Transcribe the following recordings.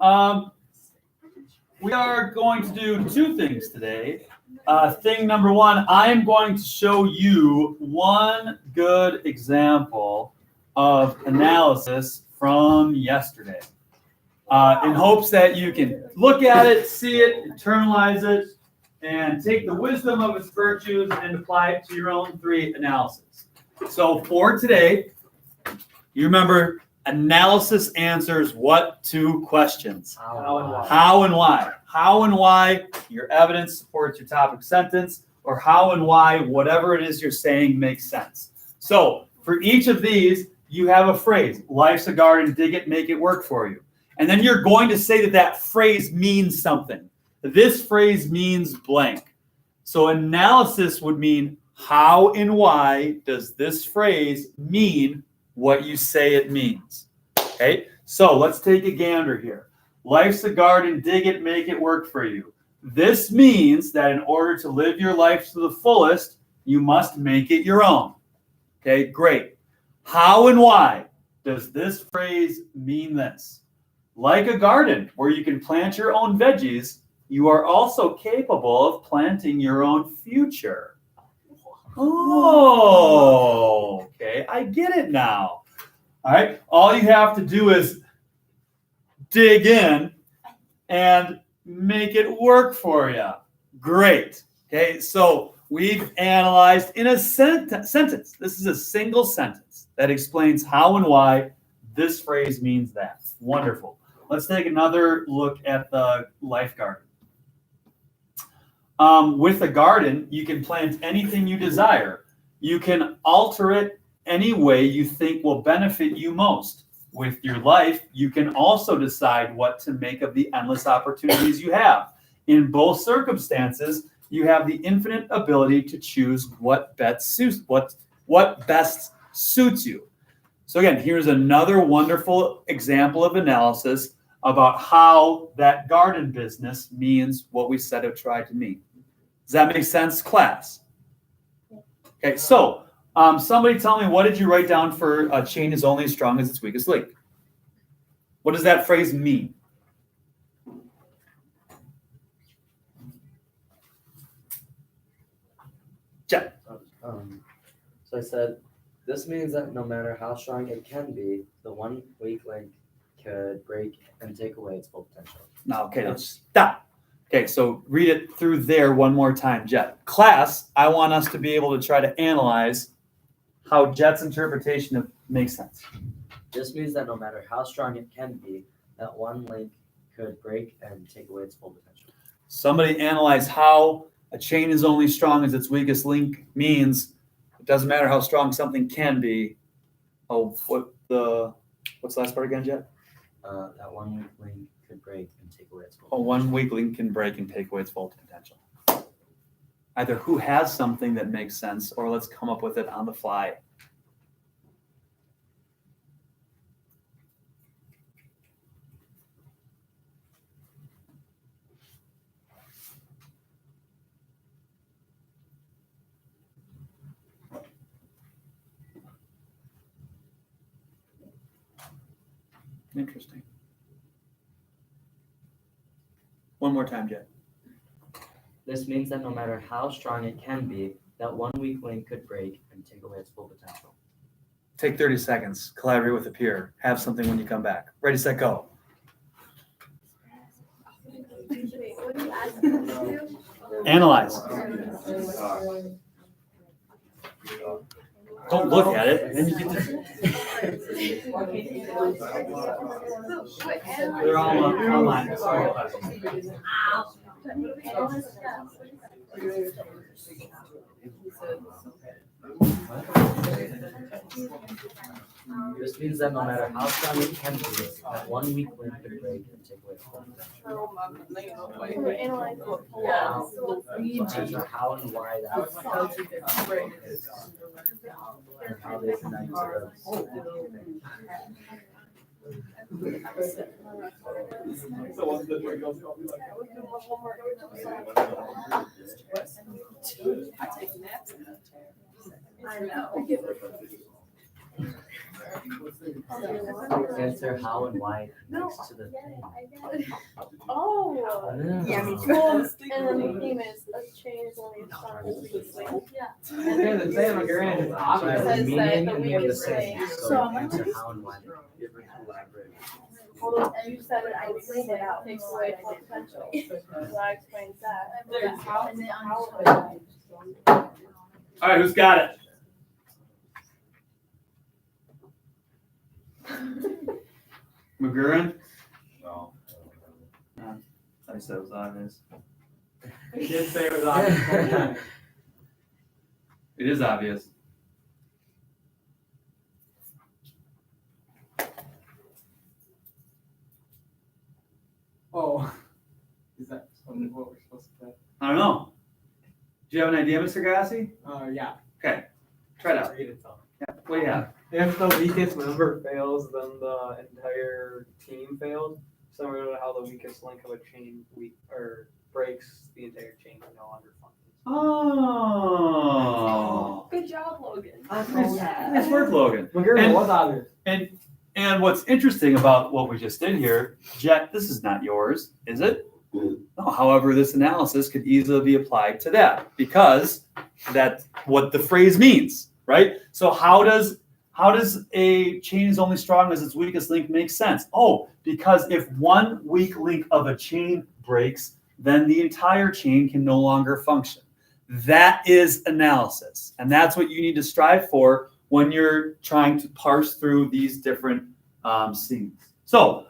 We are going to do two things today. Thing number one, I'm going to show you one good example of analysis from yesterday, in hopes that you can look at it, see it, internalize it, and take the wisdom of its virtues and apply it to your own three analysis. So for today, you remember analysis answers what two questions? How and why. How and why. How and why your evidence supports your topic sentence, or how and why whatever it is you're saying makes sense. So for each of these, you have a phrase. Life's a garden, dig it, make it work for you. And then you're going to say that that phrase means something. This phrase means blank. So analysis would mean how and why does this phrase mean what you say it means. Okay, so let's take a gander here. Life's a garden, dig it, make it work for you. This means that in order to live your life to the fullest, you must make it your own. Okay, great. How and why does this phrase mean this? Like a garden where you can plant your own veggies, you are also capable of planting your own future. Oh, okay, I get it now. All right, all you have to do is dig in and make it work for you. Great. Okay, so we've analyzed in a sentence. This is a single sentence that explains how and why this phrase means that. Wonderful. Let's take another look at the life garden. With a garden, you can plant anything you desire. You can alter it any way you think will benefit you most. With your life, you can also decide what to make of the endless opportunities you have. In both circumstances, you have the infinite ability to choose what best suits you. So again, here's another wonderful example of analysis about how that garden business means what we said it tried to mean. Does that make sense, class? Okay, so somebody tell me, what did you write down for a chain is only as strong as its weakest link? What does that phrase mean? Jeff. So I said, this means that no matter how strong it can be, the one weak link could break and take away its full potential. No, okay, now stop. Okay, so read it through there one more time, Jet. Class, I want us to be able to try to analyze how Jet's interpretation makes sense. This means that no matter how strong it can be, that one link could break and take away its full potential. Somebody analyze how a chain is only strong as its weakest link means it doesn't matter how strong something can be. Oh, what's the last part again, Jet? That one weak link could break and take away its full potential. One weak link can break and take away its full potential. Either who has something that makes sense, or let's come up with it on the fly. Interesting. One more time, Jet. This means that no matter how strong it can be, that one weak link could break and take away its full potential. Take 30 seconds. Collaborate with a peer. Have something when you come back. Ready, set, go. Analyze. Don't look at it. Then you get to... They're all online. Sorry about that. This means that no matter how strong it can be, that one weak link could break and take away full potential. So how and why that and how they connect to I know. Answer how and why next to the thing. Oh. Yeah, me too. And then the theme is a chain is only as strong as its link. Yeah, the same again is So obvious. Says meaning that and the they're the weakest same. link. So So answer how and why. Elaborate. Well, and you said it, I explained it out, takes away full potential. So I explained that. And then how. All right, who's got it? McGurran? No. I said it was obvious. You did say it was obvious. It is obvious. Oh. Is that what we're supposed to say? I don't know. Do you have an idea, Mr. Gassi? Yeah. Okay, try it out. Read it, Tom. Yeah, what do you have? If the weakest member fails, then the entire team fails. Similar to how the weakest link of a chain breaks, the entire chain can no longer function. Oh. Good job, Logan. Nice work, Logan. McGurran was obvious. And what's interesting about what we just did here, Jet, this is not yours, is it? No, however, this analysis could easily be applied to that because that's what the phrase means, right? So how does a chain is only strong as its weakest link make sense? Oh, because if one weak link of a chain breaks, then the entire chain can no longer function. That is analysis, and that's what you need to strive for when you're trying to parse through these different scenes. So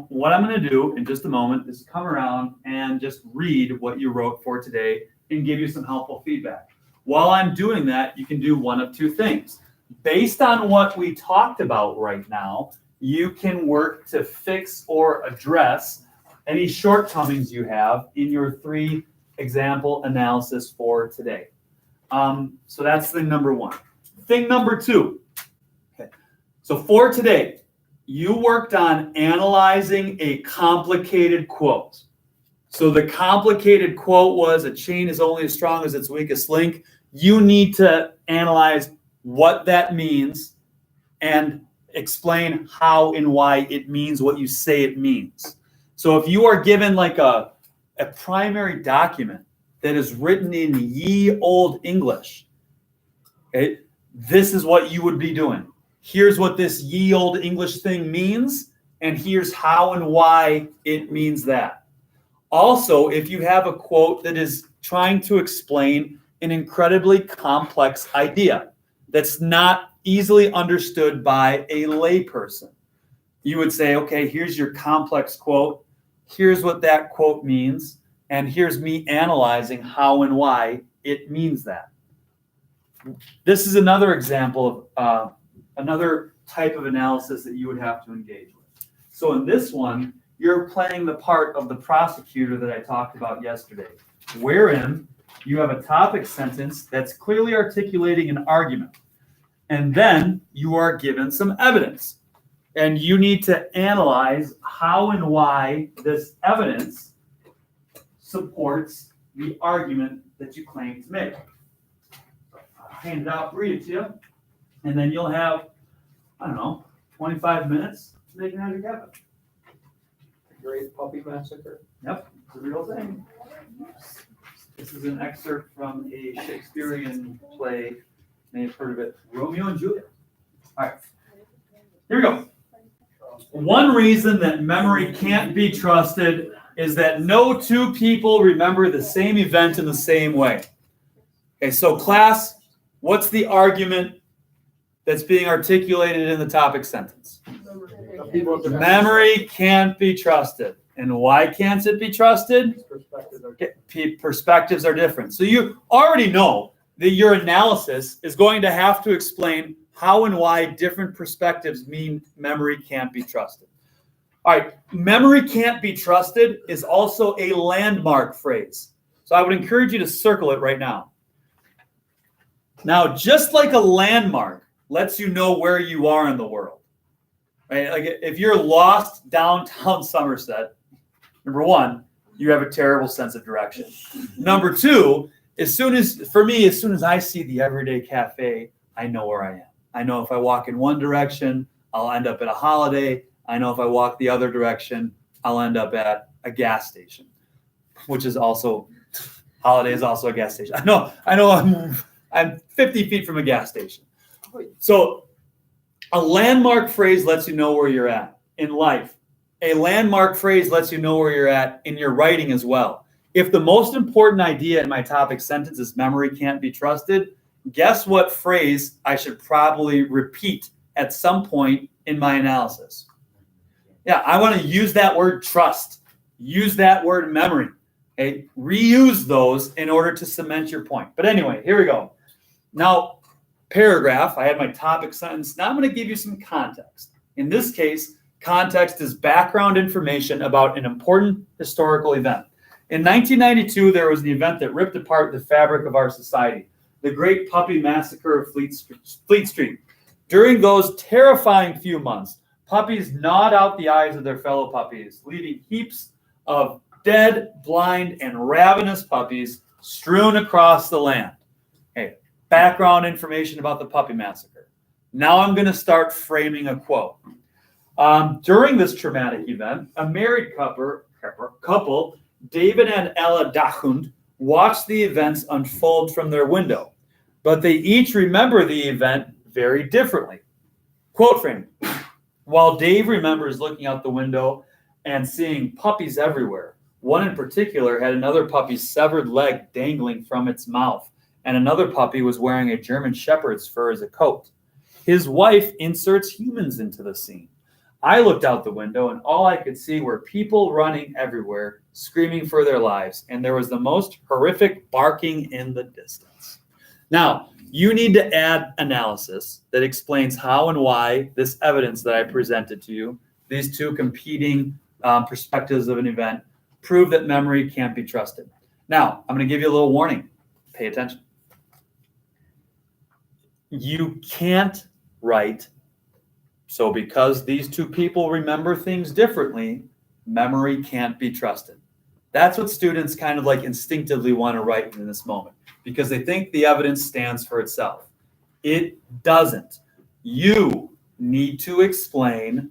what I'm going to do in just a moment is come around and just read what you wrote for today and give you some helpful feedback. While I'm doing that, you can do one of two things. Based on what we talked about right now, you can work to fix or address any shortcomings you have in your 3 example analysis for today. So that's thing number 1. Thing number 2. Okay. So for today, you worked on analyzing a complicated quote. So the complicated quote was a chain is only as strong as its weakest link. You need to analyze what that means and explain how and why it means what you say it means. So if you are given like a primary document that is written in ye old English, okay, this is what you would be doing. Here's what this ye old English thing means, and here's how and why it means that. Also, if you have a quote that is trying to explain an incredibly complex idea that's not easily understood by a layperson, you would say, okay, here's your complex quote, here's what that quote means, and here's me analyzing how and why it means that. This is another example of another type of analysis that you would have to engage with. So in this one, you're playing the part of the prosecutor that I talked about yesterday, wherein you have a topic sentence that's clearly articulating an argument. And then you are given some evidence. And you need to analyze how and why this evidence supports the argument that you claim to make. I'll hand it out, read it to you, and then you'll have, 25 minutes to make an answer together. Great Puppy Massacre. Yep, it's a real thing. This is an excerpt from a Shakespearean play. You may have heard of it, Romeo and Juliet. All right, here we go. One reason that memory can't be trusted is that no 2 people remember the same event in the same way. Okay, so class, what's the argument that's being articulated in the topic sentence? The memory can't be trusted. And why can't it be trusted? Perspectives are different. So you already know that your analysis is going to have to explain how and why different perspectives mean memory can't be trusted. All right, memory can't be trusted is also a landmark phrase. So I would encourage you to circle it right now. Now, just like a landmark lets you know where you are in the world, right? Like if you're lost downtown Somerset, number 1, you have a terrible sense of direction. Number 2, as soon as I see the Everyday Cafe, I know where I am. I know if I walk in one direction, I'll end up at a Holiday. I know if I walk the other direction, I'll end up at a gas station, which is also, Holiday is also a gas station. I know I'm 50 feet from a gas station. So a landmark phrase lets you know where you're at in life. A landmark phrase lets you know where you're at in your writing as well. If the most important idea in my topic sentence is memory can't be trusted, guess what phrase I should probably repeat at some point in my analysis? Yeah, I want to use that word trust, use that word memory, okay? Reuse those in order to cement your point. But anyway, here we go. Now, paragraph, I had my topic sentence. Now I'm going to give you some context. In this case, context is background information about an important historical event. In 1992, there was an event that ripped apart the fabric of our society, the Great Puppy Massacre of Fleet Street. During those terrifying few months, puppies gnawed out the eyes of their fellow puppies, leaving heaps of dead, blind, and ravenous puppies strewn across the land. Hey, background information about the Puppy Massacre. Now I'm going to start framing a quote. During this traumatic event, a married couple, David and Ella Dachshund, watched the events unfold from their window, but they each remember the event very differently. Quote frame. While Dave remembers looking out the window and seeing puppies everywhere, one in particular had another puppy's severed leg dangling from its mouth, and another puppy was wearing a German Shepherd's fur as a coat. His wife inserts humans into the scene. I looked out the window, and all I could see were people running everywhere, screaming for their lives, and there was the most horrific barking in the distance. Now, you need to add analysis that explains how and why this evidence that I presented to you, these two competing perspectives of an event, prove that memory can't be trusted. Now, I'm going to give you a little warning. Pay attention. You can't write, so because these two people remember things differently, memory can't be trusted. That's what students kind of like instinctively want to write in this moment because they think the evidence stands for itself. It doesn't. You need to explain,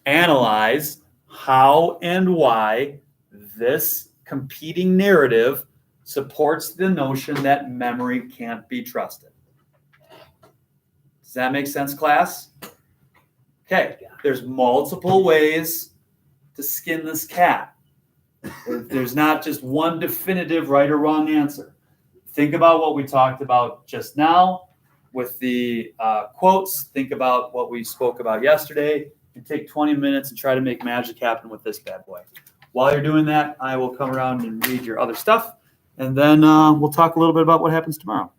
analyze how and why this competing narrative supports the notion that memory can't be trusted. Does that make sense, class? Okay, there's multiple ways to skin this cat. There's not just one definitive right or wrong answer. Think about what we talked about just now with the quotes. Think about what we spoke about yesterday and take 20 minutes and try to make magic happen with this bad boy. While you're doing that, I will come around and read your other stuff, and then we'll talk a little bit about what happens tomorrow.